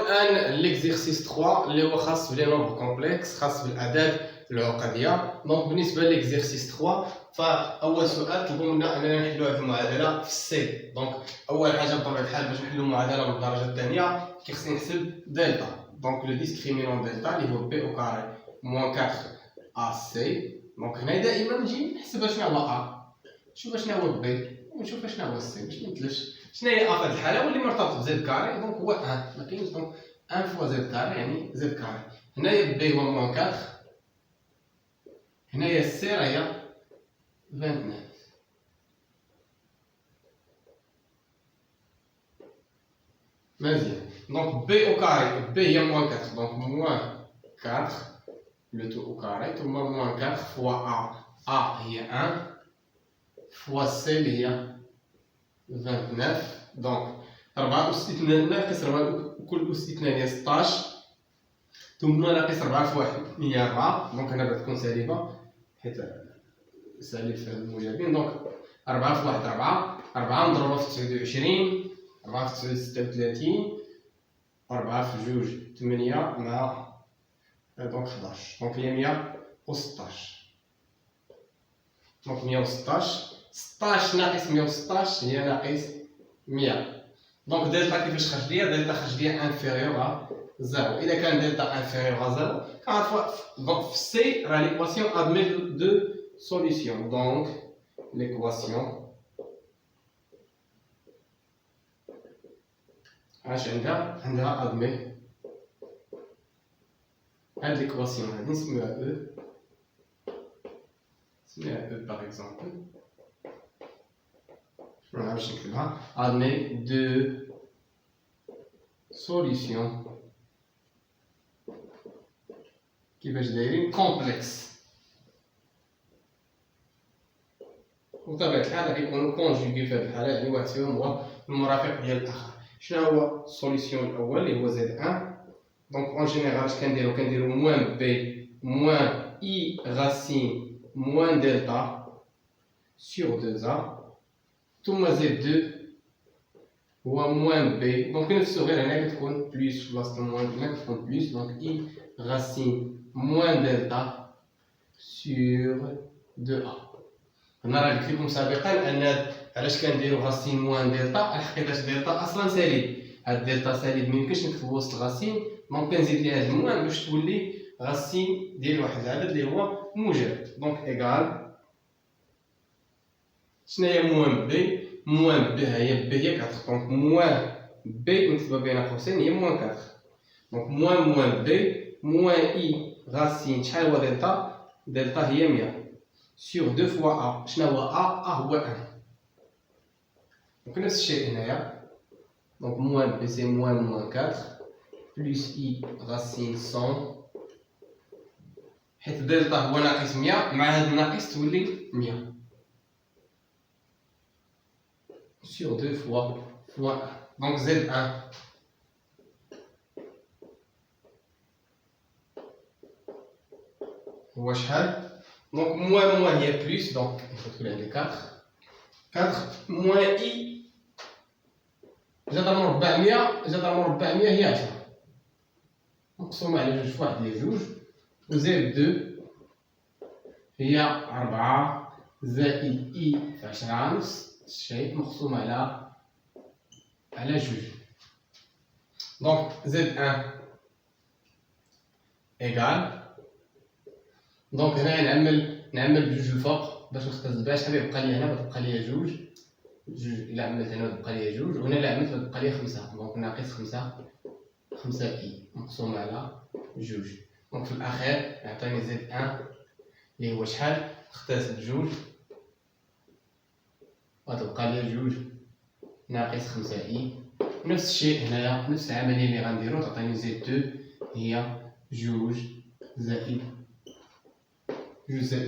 الان ليكزيرسيس 3 اللي هو خاص بلي نومبر كومبلكس، خاص بالاعداد العقديه. دونك بالنسبه ليكزيرسيس 3 فاول سؤال طلبوا منا اننا نحلوا هذه المعادله في السي. دونك اول حاجه بطبيعه الحال باش نحلوا معادله من الدرجه الثانيه كيخصني نحسب دلتا. دونك لو ديسكريمينون دلتا اللي هو بي او كاري موان 4 ا سي. دونك هنا دائما نجي نحسب شنو هو ا، نشوف شنو هو بي ونشوف شنو هو سي باش نمثلش شنو هي ا في هذه الحاله واللي مرتبط بزد كاري. دونك هو 1 ما كاينش. دونك 1 فوا زد كاري يعني زد كاري. هنايا بي هو موان 4، هنايا سي راهي 29. مزيان. دونك بي او كاري بي هي موان 4، دونك موان 4 لو تو او كاري ثم موان 4 فوا ا هي 1 فوا سي اللي هي 29. دونك 4 أس 2 ناقص 4 كل أس 2 هي 16 ثم ناقص 4 في 1 هي 4. دونك هنا غتكون سالبة حيت سالب في الموجبين. دونك 4 في 1 4، 4 مضروبة في 29، 4 في 9 36، 4 في 2 8 مع دونك 11. دونك هي 116. دونك 116 16 ناقص 116 هي ناقص 100. دونك دلتا كيفاش خرج ليا؟ دلتا خرج ليا انفيريور ا 0. اذا كان دلتا انفيريور ا 0 كنعرفوا دونك في سي راه ليكواسيون ادمي دو سوليسيون. دونك ليكواسيون اش عندها ادمي. هاد ليكواسيون هادي نسميوها او، نسميها او باغ اكزومبل. Voilà, باش نكتبها admet de solution كيفاش دايرين كومبلكس. وبطبيعة الحال غادي يكونوا كونجوغي في هذه الحالة، يعني واحد فيهم هو المرافق ديال الآخر. شنو هو السوليسيون الأول اللي هو زد 1؟ دونك اون جينيرال اش كنديرو موان بي موان اي غاسين موان دلتا سور 2 ا ثم زد 2 هو موان بي. دونك نفسو غير هنا كتكون بليس في بلاصة الموان هنا كتكون بليس. دونك اي غاسين موان دلتا سور 2 ا. هنا راه قلت لكم سابقا ان علاش كنديرو غاسين موان دلتا، الحقيقة دلتا اصلا سالب. هاد دلتا سالب ميمكنش نكتبو وسط غاسين، دونك كنزيد ليها هاد الموان باش تولي غاسين ديال واحد العدد اللي هو موجب. دونك ايكال شنو هي موان بي؟ موان بي هي بي هي 4. دونك موان بي نكتبها بين قوسين هي موان 4. دونك موان بي موان اي غاسين شحال هو دلتا؟ دلتا هي 100 سور 2 فوا ا. شنو هو ا؟ هو 1. دونك نفس الشيء هنايا. دونك موان بي سي موان 4 بلس اي غاسين 100 حيت دلتا هو ناقص 100 مع هاد الناقص تولي 100 sur 2 fois 1. Donc Z1 هو شحال؟ دونك موان هي بلس. دونك il faut تكون عندي 4 موان اي جذر مربع 100 هي 10 مقسومة على جوج فواحد هي جوج وزائد 2 هي 4 زائد اي في 10 نص الشيء مقسوم على جوج. دونك زد 1 ايكال. دونك هنا نعمل بجوج الفوق باش نختزل بها. شحال يبقى لي هنا؟ بتبقى لي جوج الا عملت هنا تبقى لي جوج وهنا الا عملت تبقى لي 5. دونك ناقص 5 اي مقسوم على جوج. دونك في الاخير يعطيني زد 1 اللي هو شحال؟ اختزل بجوج وتبقى لي جوج ناقص 5 اي. نفس الشيء هنايا نفس العملية اللي غنديرو تعطيني زد 2 هي جوج زائد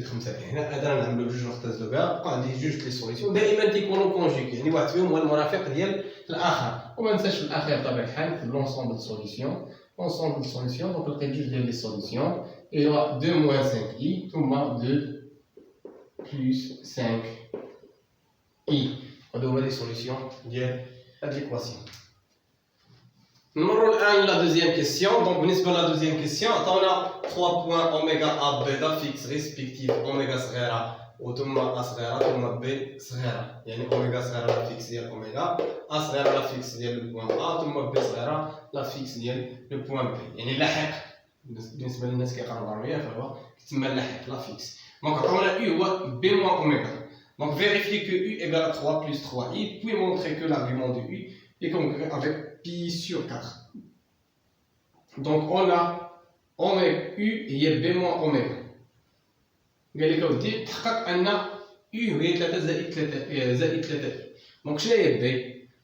5 اي. هنا هذا نعملو جوج نختزلو بها بقى عندي جوج لي سوليسيون دائما تيكونو كونجوغي، يعني واحد فيهم هو المرافق ديال الاخر. وما ننساش في الاخير بطبيعة الحال في لونسومبل سوليسيون. لونسومبل سوليسيون دونك لقيت جوج ديال لي سوليسيون ايوا 2 موان 5 اي ثم 2 بلس 5 اي. هادو هما لي سوليسيون ديال هاد ليكواسيون. نمروا الان لا دوزيام كيسيون. دونك بالنسبه لا دوزيام كيسيون عطاونا 3 بوان اوميغا ا بيضا فيكس ريسبكتيف اوميغا صغيره وثم ا صغيره ثم بي صغيره، يعني اوميغا صغيره لا فيكس ديال اوميغا، ا صغيره لا فيكس ديال البوان ا ثم بي صغيره لا فيكس ديال البوان بي، يعني لاحق بالنسبه للناس كيقراو العربيه فهو كتسمى لاحق لا فيكس. دونك عطاونا يو هو بي موان اوميغا. Donc vérifier que U égale à 3 plus 3i, puis montrer que l'argument de U est congruent avec pi sur 4. Donc on a oméga U هي B moins oméga. قال لك اودي تحقق ان U هي 3 زائد 3 زائد 3 I. دونك شنو هي B؟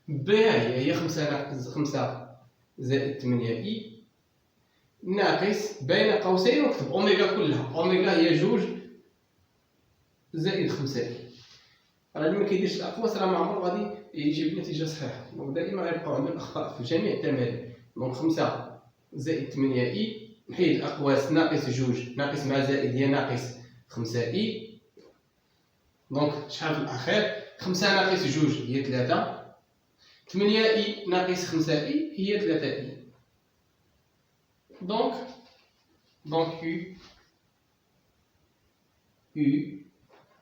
B هي 5 ناقص 5 زائد 8 I ناقص بين قوسين ونكتب اوميغا كلها. اوميغا هي 2 زائد 5 I. راه اللي ما كيديرش الاقواس راه ما عمره غادي يجيب نتيجه صحيحه. دونك دائما غيبقاو عندنا الاخطاء في جميع التمارين. دونك 5 زائد 8 اي نحيد الاقواس ناقص 2 ناقص مع زائد هي ناقص 5 اي. دونك شحال في الاخير 5 ناقص 2 هي 3، 8 اي ناقص 5 اي هي 3 اي. دونك يو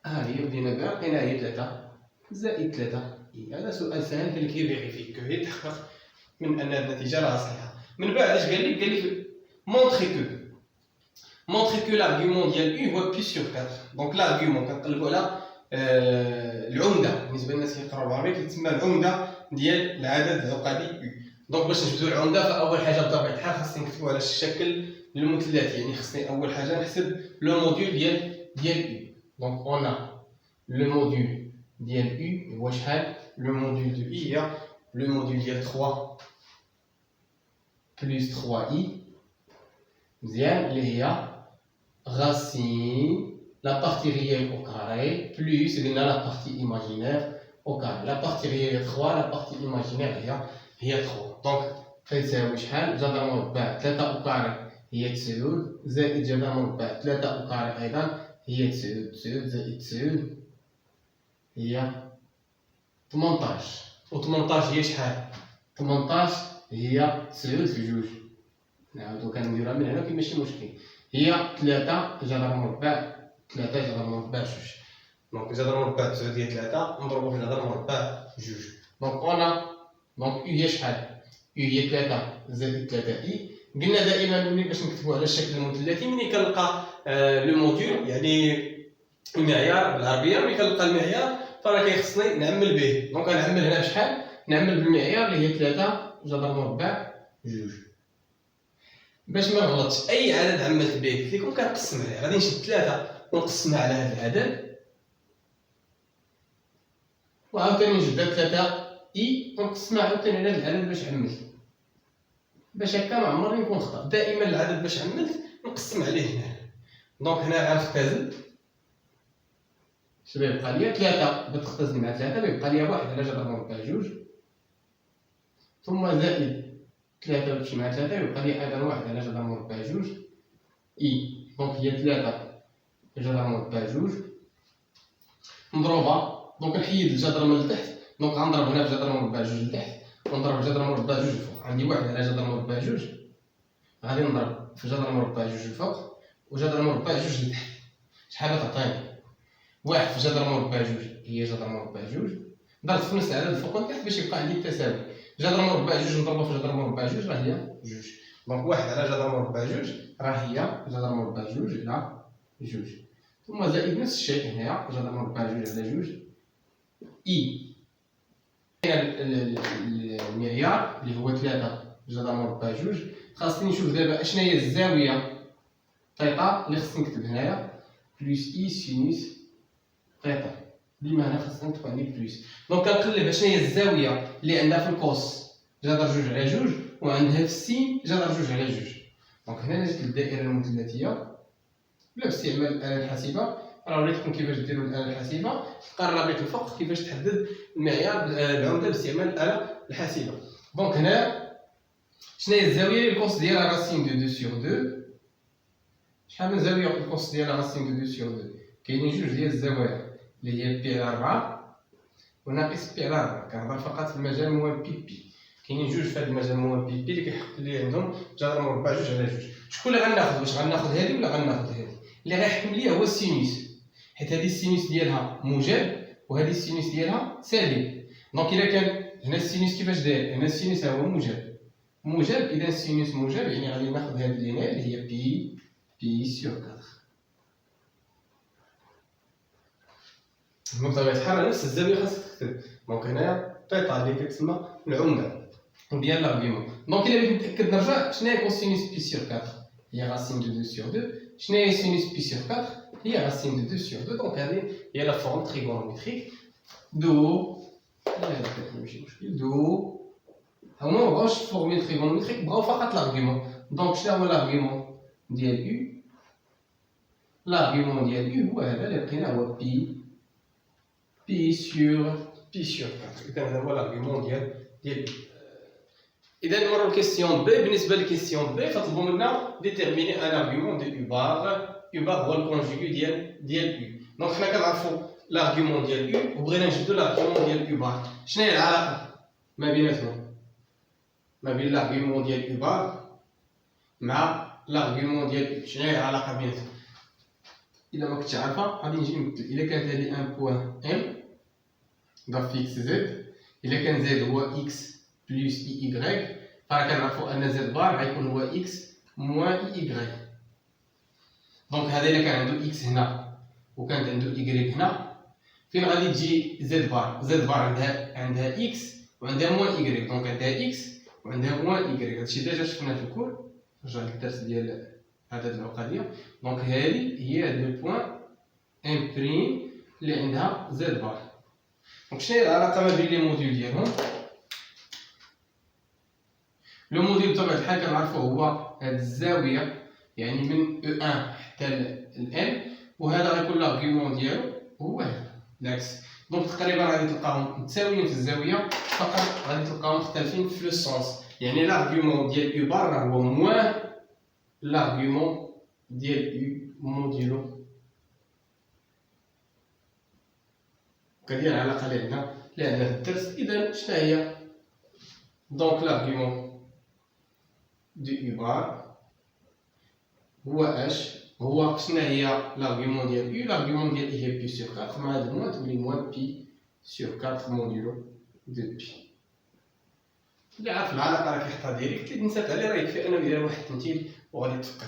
ها هي بدينا بها لقينا هي 3 زائد 3 اي. هذا سؤال سهل اللي كيفيريفي كو يتحقق من ان النتيجه راها صحيحه. من بعد اش قال لي مونطري كو لارغيومون ديال يو هو بي سور 4. دونك لارغيومون كنقلبوا على العمده بالنسبه للناس كيقراو العربيه كيتسمى العمده ديال العدد العقدي يو. دونك باش نجبدوا العمده فاول حاجه بطبيعه الحال خاصني نكتبوا على الشكل المثلث، يعني خاصني اول حاجه نحسب لو موديول ديال يو. دونك اون لو موديول ديال يو هو شحال؟ لو موديول دو يو هي لو موديول ديال 3 plus 3i مزيان اللي هي racine la partie réelle au carré plus la partie imaginaire au carré. La partie réelle est 3, la partie imaginaire هي 3. دونك فيساوي شحال؟ جذر مربع 3 au carré هي 9 زائد جذر مربع 3 au carré ايضا هي 9 زائد 9 هي 18. و 18 هي شحال؟ 18 هي 9 في 2. نعاودو كنديروها من هنا كاين ماشي مشكل. هي 3 جذر مربع 3 جذر مربع 2. دونك جذر مربع 9 هي 3 نضربو في جذر مربع 2. دونك انا دونك هي شحال؟ هي 3 زائد 3 اي. قلنا دائما ملي باش نكتبو على الشكل المثلثي ملي كنلقى لو موديول يعني المعيار بالعربيه، ملي كنلقى المعيار فراه كيخصني نعمل به. دونك غنعمل هنا بشحال؟ نعمل بالمعيار اللي هي 3 جذر مربع 2 باش ما نغلطش. اي عدد عملت به قلت لكم كنقسم عليه، غادي نشد 3 ونقسمها على هذا العدد وعاوتاني نجبد 3 اي ونقسمها عاوتاني على هذا العدد باش عملت، باش هكا ما عمرني نكون خطا. دائما العدد باش عملت نقسم عليه هنا. دونك هنا غنختزل شنو يبقى ليا؟ 3 بتختزل مع 3 بيبقى ليا 1 على جذر مربع 2 ثم زائد 3 تمشي مع 3 يبقى لي ايضا 1 على جذر مربع 2 اي. دونك هي 3 جذر مربع 2 نضربها. دونك نحيد الجذر من التحت. دونك غنضرب هنا في جذر مربع 2 لتحت ونضرب في جذر مربع 2 الفوق. عندي 1 على جذر مربع 2 غادي نضرب في جذر مربع 2 الفوق وجذر مربع 2 لتحت. شحال غتعطيني؟ 1 في جذر مربع 2 هي جذر مربع 2 ضربت في نفس العدد الفوق والتحت باش يبقى عندي التساوي. جذر مربع 2 نضربها في جذر مربع 2 راه هي 2. دونك 1 على جذر مربع 2 راه هي جذر مربع 2 على 2 ثم زائد نفس الشيء هنايا جذر مربع 2 على 2 اي. المعيار اللي هو 3 جذر مربع 2 خاصني نشوف دابا اشنا هي الزاويه ثيتا اللي خصني نكتب هنايا بلس اي سينوس ثيتا. ديما هنا خاصنا نكتب عندي بلس. دونك كنقلب اشنا هي الزاويه اللي عندها في الكوس جذر 2 على 2 وعندها في السين جذر 2 على 2. دونك هنا جات الدائره المثلثيه بلا باستعمال الاله الحاسبه. راه وريتكم كيفاش ديروا الاله الحاسبه. تلقى الرابط الفوق كيفاش تحدد المعيار العمده باستعمال الاله الحاسبه. دونك هنا شنو هي الزاويه اللي الكوس ديالها راسين دو 2 سور 2؟ شحال من زاويه الكوس ديالها راسين دو 2 سور 2؟ كاينين جوج ديال الزوايا اللي هي بي على 4 وناقص بي على 4. كنهضر فقط في المجال موال بي. كاينين جوج في هذا المجال موان بي اللي كيحق لي عندهم جذر مربع 2 على 2. شكون اللي غناخذ؟ واش غناخذ هذه ولا غناخذ هذه؟ اللي غيحكم ليا هو السينوس، حيت هذه السينوس ديالها موجب وهذه السينوس ديالها سالب. دونك الا كان هنا السينوس كيفاش داير؟ هنا السينوس هو موجب، اذا السينوس موجب يعني غادي ناخذ هذه اللي هنا اللي هي بي سور 4. بطبيعة الحال نفس الزاوية خاصك تكتب. دونك هنايا بيتا اللي كتسمى العمدة ديال لارغيومون. دونك الا بغيت نتأكد نرجع، شناهي كوسينوس بي سور 4؟ هي راسين دو 2 سور 2. شناهي سينوس بي سور 4؟ هي راسين دو 2 سور 2. دونك هذه هي لا فورم تريغونوميتريك دو دو. هما مبغاوش فورمي تريغونوميتريك، بغاو فقط لارغيومون. دونك شنو هو لارغيومون ديال يو؟ لارغيومون ديال يو هو هذا اللي لقيناه، هو بي سور 4. إذا هذا هو لارغيومون ديال يو. إذا نمروا لكيسيون بي. بالنسبة لكيسيون بي فطلبوا منا ديتيرميني ان ارغيومون دو يو بار. يو بار هو الكونجوغي ديال يو. دونك حنا كنعرفوا لارغيومون ديال يو وبغينا نجبدوا لارغيومون ديال يو بار. شنو هي العلاقة ما بيناتهم؟ ما بين لارغيومون ديال يو بار مع لارغيومون ديال يو. شنو هي العلاقة بيناتهم؟ إلا ما كنتش عارفها غادي نجي نمثل. إلا كانت هذه ان بوان ام ضاف اكس زد، إلا كان زد هو اكس بلس اي إيكغيك، فراه كنعرفو أن زد بار غيكون هو اكس موان اي إيكغيك. دونك هذا إلا كان عندو اكس هنا وكانت عندو إيكغيك هنا، فين غادي تجي زد بار؟ زد بار عندها اكس وعندها موان إيكغيك، دونك عندها اكس وعندها موان إيكغيك. هادشي ديجا شفناه في الكور، نرجع للدرس ديال هاد العقدية. دونك هذه هي هاد لو بوان ام بريم اللي عندها زد بار. دونك شنو هي العلاقة ما بين لي موديل ديالهم؟ لو موديل بطبيعة الحال كنعرفو هو هاد الزاوية، يعني من او ان حتى لان، وهذا غيكون لارغيومون ديالو هو هذا العكس. دونك تقريبا غادي تلقاهم متساويين في الزاوية، فقط غادي تلقاهم مختلفين في لو سونس. يعني لارغيومون ديال يو بار هو موان لارغيومون ديال يو موديلو. هذه العلاقة اللي عندنا في الدرس. إذا شنو هي؟ دونك لارغيومون دو يو بار هو اش؟ هو شنو هي لارغيومون ديال يو؟ لارغيومون ديال هي بي سور 4 مع هاد الموان تولي موان بي سور 4 موديلو دو بي. اللي عارف العلاقة راه كيحطها ديريكت، اللي نسات عليه راه يكفي انه يدير واحد التمثيل وغادي تفكر.